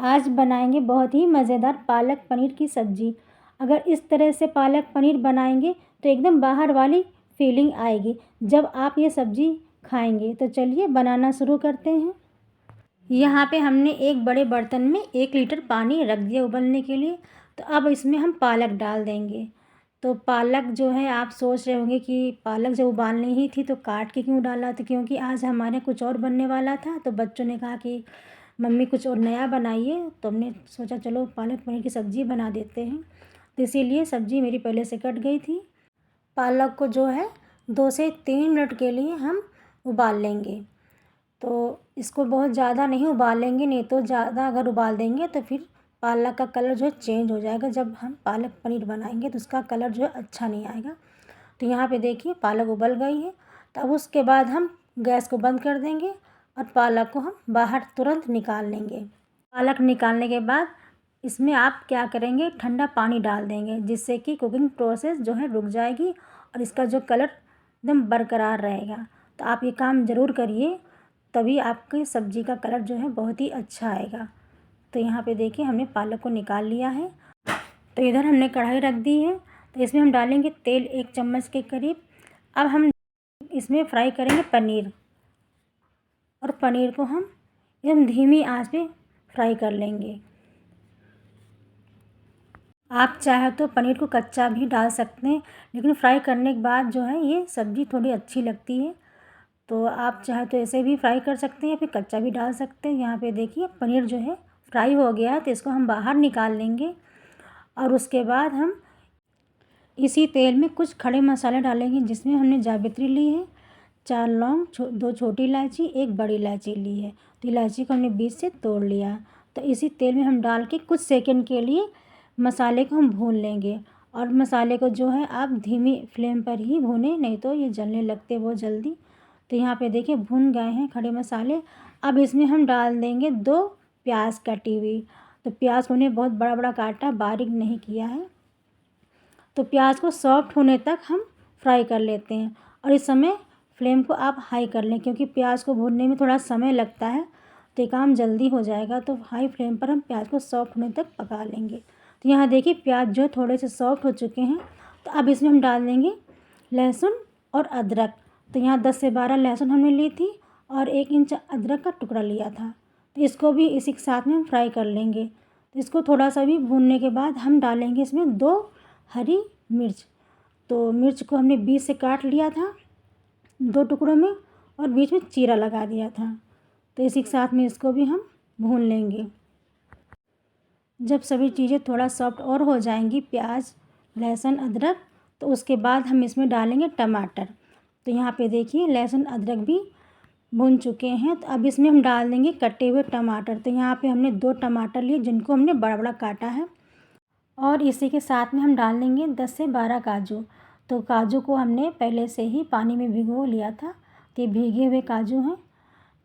आज बनाएंगे बहुत ही मज़ेदार पालक पनीर की सब्ज़ी। अगर इस तरह से पालक पनीर बनाएंगे तो एकदम बाहर वाली फीलिंग आएगी जब आप ये सब्ज़ी खाएंगे। तो चलिए बनाना शुरू करते हैं। यहाँ पे हमने एक बड़े बर्तन में 1 लीटर पानी रख दिया उबलने के लिए। तो अब इसमें हम पालक डाल देंगे। तो पालक जो है, आप सोच रहे होंगे कि पालक जब उबालनी ही थी तो काट के क्यों डाला, तो क्योंकि आज हमारे कुछ और बनने वाला था। तो बच्चों ने कहा कि मम्मी कुछ और नया बनाइए, तो हमने सोचा चलो पालक पनीर की सब्ज़ी बना देते हैं। तो इसीलिए सब्ज़ी मेरी पहले से कट गई थी। पालक को जो है 2 से 3 मिनट के लिए हम उबाल लेंगे। तो इसको बहुत ज़्यादा नहीं उबालेंगे, नहीं तो ज़्यादा अगर उबाल देंगे तो फिर पालक का कलर जो है चेंज हो जाएगा। जब हम पालक पनीर बनाएंगे तो उसका कलर जो है अच्छा नहीं आएगा। तो यहाँ पे देखिए पालक उबल गई है। तो अब उसके बाद हम गैस को बंद कर देंगे और पालक को हम बाहर तुरंत निकाल लेंगे। पालक निकालने के बाद इसमें आप क्या करेंगे, ठंडा पानी डाल देंगे, जिससे कि कुकिंग प्रोसेस जो है रुक जाएगी और इसका जो कलर एकदम बरकरार रहेगा। तो आप ये काम ज़रूर करिए, तभी आपकी सब्ज़ी का कलर जो है बहुत ही अच्छा आएगा। तो यहाँ पे देखिए हमने पालक को निकाल लिया है। तो इधर हमने कढ़ाई रख दी है। तो इसमें हम डालेंगे तेल 1 चम्मच के करीब। अब हम इसमें फ्राई करेंगे पनीर, और पनीर को हम एकदम धीमी आंच पे फ्राई कर लेंगे। आप चाहे तो पनीर को कच्चा भी डाल सकते हैं, लेकिन फ्राई करने के बाद जो है ये सब्ज़ी थोड़ी अच्छी लगती है। तो आप चाहे तो ऐसे भी फ्राई कर सकते हैं, फिर कच्चा भी डाल सकते हैं। यहाँ पे देखिए पनीर जो है फ्राई हो गया है, तो इसको हम बाहर निकाल लेंगे। और उसके बाद हम इसी तेल में कुछ खड़े मसाले डालेंगे, जिसमें हमने जावित्री ली है, 4 लौंग, 2 छोटी इलायची, 1 बड़ी इलायची ली है। तो इलायची को हमने बीच से तोड़ लिया। तो इसी तेल में हम डाल के कुछ सेकंड के लिए मसाले को हम भून लेंगे। और मसाले को जो है आप धीमी फ्लेम पर ही भूनें, नहीं तो ये जलने लगते बहुत जल्दी। तो यहाँ पे देखिए भून गए हैं खड़े मसाले। अब इसमें हम डाल देंगे 2 प्याज कटी हुई। तो प्याज को हमने बहुत बड़ा बड़ा काटा, बारीक नहीं किया है। तो प्याज को सॉफ्ट होने तक हम फ्राई कर लेते हैं। और इस समय फ्लेम को आप हाई कर लें, क्योंकि प्याज को भूनने में थोड़ा समय लगता है, तो ये काम जल्दी हो जाएगा। तो हाई फ्लेम पर हम प्याज को सॉफ्ट होने तक पका लेंगे। तो यहाँ देखिए प्याज जो थोड़े से सॉफ्ट हो चुके हैं। तो अब इसमें हम डाल देंगे लहसुन और अदरक। तो यहाँ 10 से 12 लहसुन हमने ली थी और 1 इंच अदरक का टुकड़ा लिया था। तो इसको भी इसी के साथ में हम फ्राई कर लेंगे। तो इसको थोड़ा सा भी भूनने के बाद हम डालेंगे इसमें 2 हरी मिर्च। तो मिर्च को हमने बीच से काट लिया था 2 टुकड़ों में, और बीच में चीरा लगा दिया था। तो इसी के साथ में इसको भी हम भून लेंगे। जब सभी चीज़ें थोड़ा सॉफ्ट और हो जाएंगी, प्याज, लहसुन, अदरक, तो उसके बाद हम इसमें डालेंगे टमाटर। तो यहाँ पे देखिए लहसुन अदरक भी भून चुके हैं। तो अब इसमें हम डाल देंगे कटे हुए टमाटर। तो यहाँ पे हमने 2 टमाटर लिए, जिनको हमने बड़ा बड़ा काटा है। और इसी के साथ में हम डाल देंगे 10 से 12 काजू। तो काजू को हमने पहले से ही पानी में भिगो लिया था। तो ये भीगे हुए काजू हैं,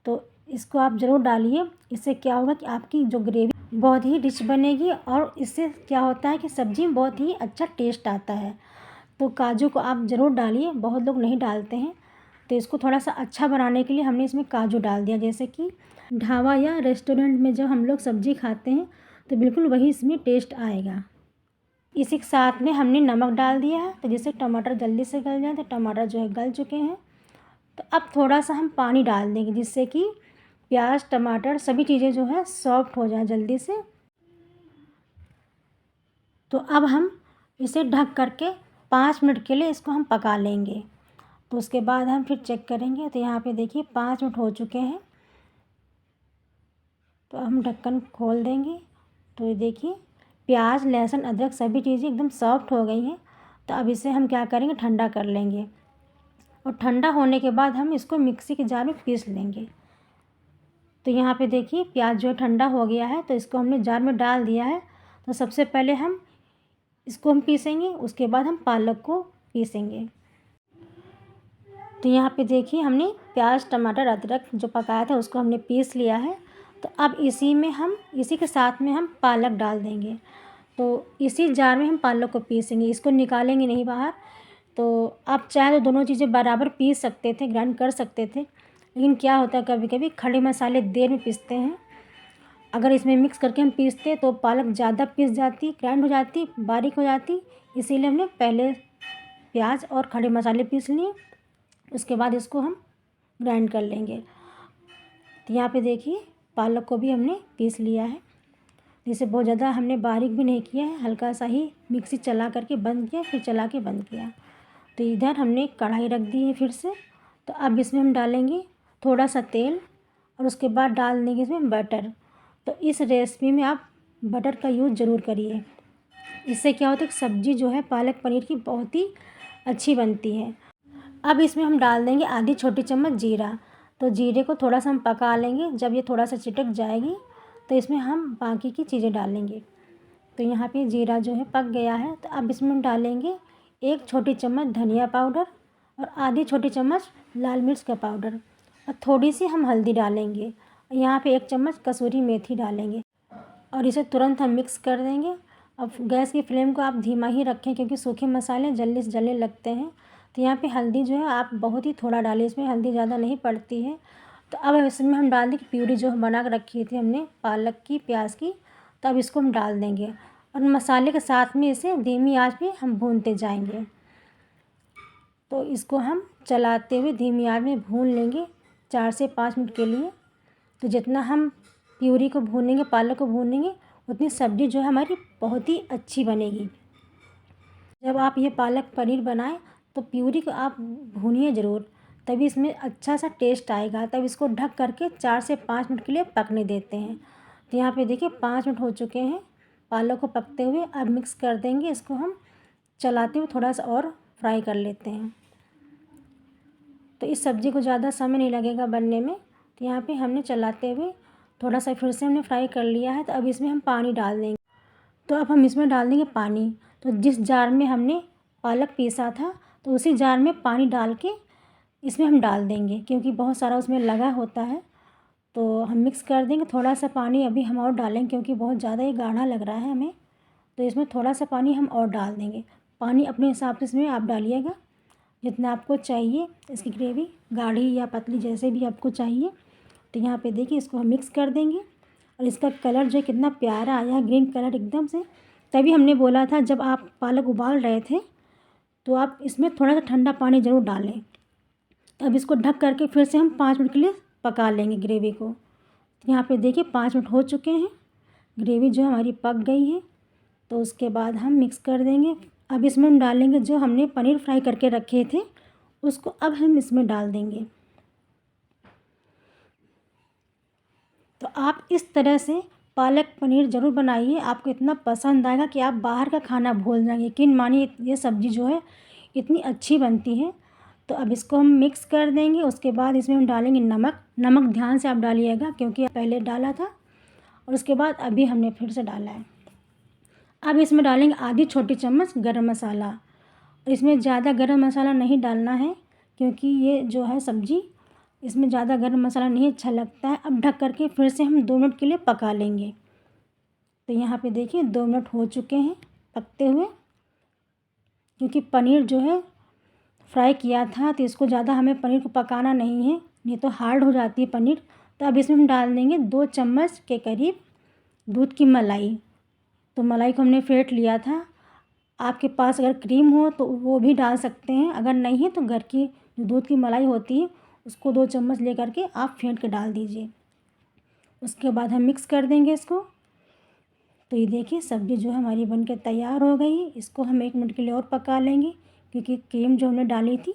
तो इसको आप ज़रूर डालिए। इससे क्या होगा कि आपकी जो ग्रेवी बहुत ही रिच बनेगी, और इससे क्या होता है कि सब्ज़ी में बहुत ही अच्छा टेस्ट आता है। तो काजू को आप ज़रूर डालिए, बहुत लोग नहीं डालते हैं। तो इसको थोड़ा सा अच्छा बनाने के लिए हमने इसमें काजू डाल दिया। जैसे कि ढाबा या रेस्टोरेंट में जब हम लोग सब्ज़ी खाते हैं, तो बिल्कुल वही इसमें टेस्ट आएगा। इसी के साथ में हमने नमक डाल दिया है, तो जिससे टमाटर जल्दी से गल जाए। तो टमाटर जो है गल चुके हैं। तो अब थोड़ा सा हम पानी डाल देंगे, जिससे कि प्याज, टमाटर सभी चीज़ें जो है सॉफ्ट हो जाए जल्दी से। तो अब हम इसे ढक करके 5 मिनट के लिए इसको हम पका लेंगे। तो उसके बाद हम फिर चेक करेंगे। तो यहाँ पे देखिए 5 मिनट हो चुके हैं। तो हम ढक्कन खोल देंगे। तो ये देखिए प्याज, लहसुन, अदरक सभी चीज़ें एकदम सॉफ्ट हो गई हैं। तो अब इसे हम क्या करेंगे, ठंडा कर लेंगे। और ठंडा होने के बाद हम इसको मिक्सी के जार में पीस लेंगे। तो यहाँ पे देखिए प्याज जो है ठंडा हो गया है, तो इसको हमने जार में डाल दिया है। तो सबसे पहले हम इसको हम पीसेंगे, उसके बाद हम पालक को पीसेंगे। तो यहाँ पे देखिए हमने प्याज, टमाटर, अदरक जो पकाया था उसको हमने पीस लिया है। तो अब इसी के साथ में हम पालक डाल देंगे। तो इसी जार में हम पालक को पीसेंगे, इसको निकालेंगे नहीं बाहर। तो आप चाहे तो दोनों चीज़ें बराबर पीस सकते थे, ग्राइंड कर सकते थे, लेकिन क्या होता है कभी कभी खड़े मसाले देर में पीसते हैं, अगर इसमें मिक्स करके हम पीसते तो पालक ज़्यादा पीस जाती, ग्राइंड हो जाती, बारीक हो जाती। इसीलिए हमने पहले प्याज और खड़े मसाले पीस लिए, उसके बाद इसको हम ग्राइंड कर लेंगे। तो यहाँ पे देखिए पालक को भी हमने पीस लिया है। जिसे बहुत ज़्यादा हमने बारीक भी नहीं किया है, हल्का सा ही मिक्सी चला करके बंद किया, फिर चला के बंद किया। तो इधर हमने कढ़ाई रख दी है फिर से। तो अब इसमें हम डालेंगे थोड़ा सा तेल और उसके बाद डाल देंगे इसमें बटर। तो इस रेसिपी में आप बटर का यूज़ ज़रूर करिए। इससे क्या होता है कि सब्ज़ी जो है पालक पनीर की बहुत ही अच्छी बनती है। अब इसमें हम डाल देंगे आधी छोटी चम्मच जीरा। तो जीरे को थोड़ा सा हम पका लेंगे, जब ये थोड़ा सा चिटक जाएगी तो इसमें हम बाकी की चीज़ें डालेंगे। तो यहाँ पे जीरा जो है पक गया है। तो अब इसमें हम डालेंगे 1 छोटी चम्मच धनिया पाउडर और आधी छोटी चम्मच लाल मिर्च का पाउडर और थोड़ी सी हम हल्दी डालेंगे। यहाँ पे 1 चम्मच कसूरी मेथी डालेंगे और इसे तुरंत हम मिक्स कर देंगे। अब गैस की फ्लेम को आप धीमा ही रखें, क्योंकि सूखे मसाले जल्दी से जलने लगते हैं। तो यहाँ पे हल्दी जो है आप बहुत ही थोड़ा डालिए, इसमें हल्दी ज़्यादा नहीं पड़ती है। तो अब इसमें हम डाल देंगे प्यूरी जो बना कर रखी थी हमने पालक की, प्याज की। तो अब इसको हम डाल देंगे और मसाले के साथ में इसे धीमी आंच पे हम भूनते जाएंगे। तो इसको हम चलाते हुए धीमी आंच में भून लेंगे 4 से 5 मिनट के लिए। तो जितना हम प्यूरी को भूनेंगे, पालक को भूनेंगे, उतनी सब्ज़ी जो है हमारी बहुत ही अच्छी बनेगी। जब आप ये पालक पनीर बनाएं तो प्यूरी को आप भूनिए ज़रूर, तभी इसमें अच्छा सा टेस्ट आएगा। तब इसको ढक करके 4 से 5 मिनट के लिए पकने देते हैं। तो यहाँ पे देखिए 5 मिनट हो चुके हैं पालक को पकते हुए। अब मिक्स कर देंगे, इसको हम चलाते हुए थोड़ा सा और फ्राई कर लेते हैं। तो इस सब्ज़ी को ज़्यादा समय नहीं लगेगा बनने में। तो यहाँ पे हमने चलाते हुए थोड़ा सा फिर से हमने फ्राई कर लिया है। तो अब इसमें हम पानी डाल देंगे। तो अब हम इसमें डाल देंगे पानी। तो जिस जार में हमने पालक पीसा था तो उसी जार में पानी डाल के इसमें हम डाल देंगे, क्योंकि बहुत सारा उसमें लगा होता है। तो हम मिक्स कर देंगे। थोड़ा सा पानी अभी हम और डालेंगे, क्योंकि बहुत ज़्यादा ये गाढ़ा लग रहा है हमें। तो इसमें थोड़ा सा पानी हम और डाल देंगे। पानी अपने हिसाब से इसमें आप डालिएगा, जितना आपको चाहिए इसकी ग्रेवी, गाढ़ी या पतली जैसे भी आपको चाहिए। तो यहाँ पे देखिए इसको हम मिक्स कर देंगे और इसका कलर जो है कितना प्यारा आया है, ग्रीन कलर एकदम से। तभी हमने बोला था जब आप पालक उबाल रहे थे तो आप इसमें थोड़ा सा ठंडा पानी ज़रूर डालें। तो अब इसको ढक करके फिर से हम 5 मिनट के लिए पका लेंगे ग्रेवी को। तो यहाँ पे देखिए 5 मिनट हो चुके हैं, ग्रेवी जो हमारी पक गई है। तो उसके बाद हम मिक्स कर देंगे। अब इसमें हम डालेंगे जो हमने पनीर फ्राई करके रखे थे, उसको अब हम इसमें डाल देंगे। तो आप इस तरह से पालक पनीर ज़रूर बनाइए, आपको इतना पसंद आएगा कि आप बाहर का खाना भूल जाएंगे। यकीन मानिए ये सब्ज़ी जो है इतनी अच्छी बनती है। तो अब इसको हम मिक्स कर देंगे। उसके बाद इसमें हम डालेंगे नमक। नमक ध्यान से आप डालिएगा, क्योंकि पहले डाला था और उसके बाद अभी हमने फिर से डाला है। अब इसमें डालेंगे आधी छोटी चम्मच गरम मसाला। और इसमें ज़्यादा गरम मसाला नहीं डालना है, क्योंकि ये जो है सब्ज़ी इसमें ज़्यादा गरम मसाला नहीं अच्छा लगता है। अब ढक करके फिर से हम 2 मिनट के लिए पका लेंगे। तो यहाँ पे देखिए 2 मिनट हो चुके हैं पकते हुए। क्योंकि पनीर जो है फ्राई किया था तो इसको ज़्यादा हमें पनीर को पकाना नहीं है, नहीं तो हार्ड हो जाती है पनीर। तो अब इसमें हम डाल देंगे 2 चम्मच के करीब दूध की मलाई। तो मलाई को हमने फेंट लिया था। आपके पास अगर क्रीम हो तो वो भी डाल सकते हैं, अगर नहीं है तो घर की जो दूध की मलाई होती है उसको 2 चम्मच ले करके आप फेंट के डाल दीजिए। उसके बाद हम मिक्स कर देंगे इसको। तो ये देखिए सब्ज़ी जो है हमारी बनके तैयार हो गई है। इसको हम 1 मिनट के लिए और पका लेंगे, क्योंकि क्रीम जो हमने डाली थी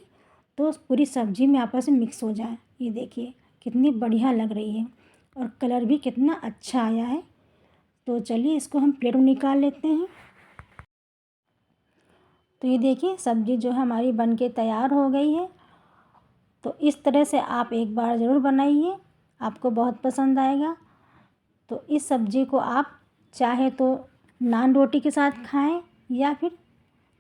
तो पूरी सब्ज़ी में आपस में मिक्स हो जाए। ये देखिए कितनी बढ़िया लग रही है और कलर भी कितना अच्छा आया है। तो चलिए इसको हम प्लेट में निकाल लेते हैं। तो ये देखिए सब्ज़ी जो है हमारी बनके तैयार हो गई है। तो इस तरह से आप एक बार ज़रूर बनाइए, आपको बहुत पसंद आएगा। तो इस सब्ज़ी को आप चाहे तो नान रोटी के साथ खाएं, या फिर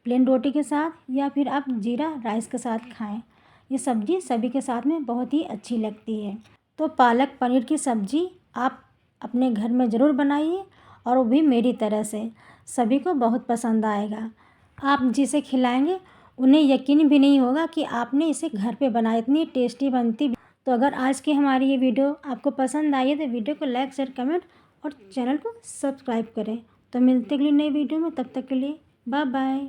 प्लेन रोटी के साथ, या फिर आप जीरा राइस के साथ खाएं। ये सब्ज़ी सभी के साथ में बहुत ही अच्छी लगती है। तो पालक पनीर की सब्ज़ी आप अपने घर में ज़रूर बनाइए, और वो भी मेरी तरह से। सभी को बहुत पसंद आएगा। आप जिसे खिलाएंगे उन्हें यकीन भी नहीं होगा कि आपने इसे घर पे बनाया, इतनी टेस्टी बनती। तो अगर आज की हमारी ये वीडियो आपको पसंद आई है तो वीडियो को लाइक शेयर कमेंट और चैनल को सब्सक्राइब करें। तो मिलते हैं अगली नई वीडियो में, तब तक के लिए बाय बाय।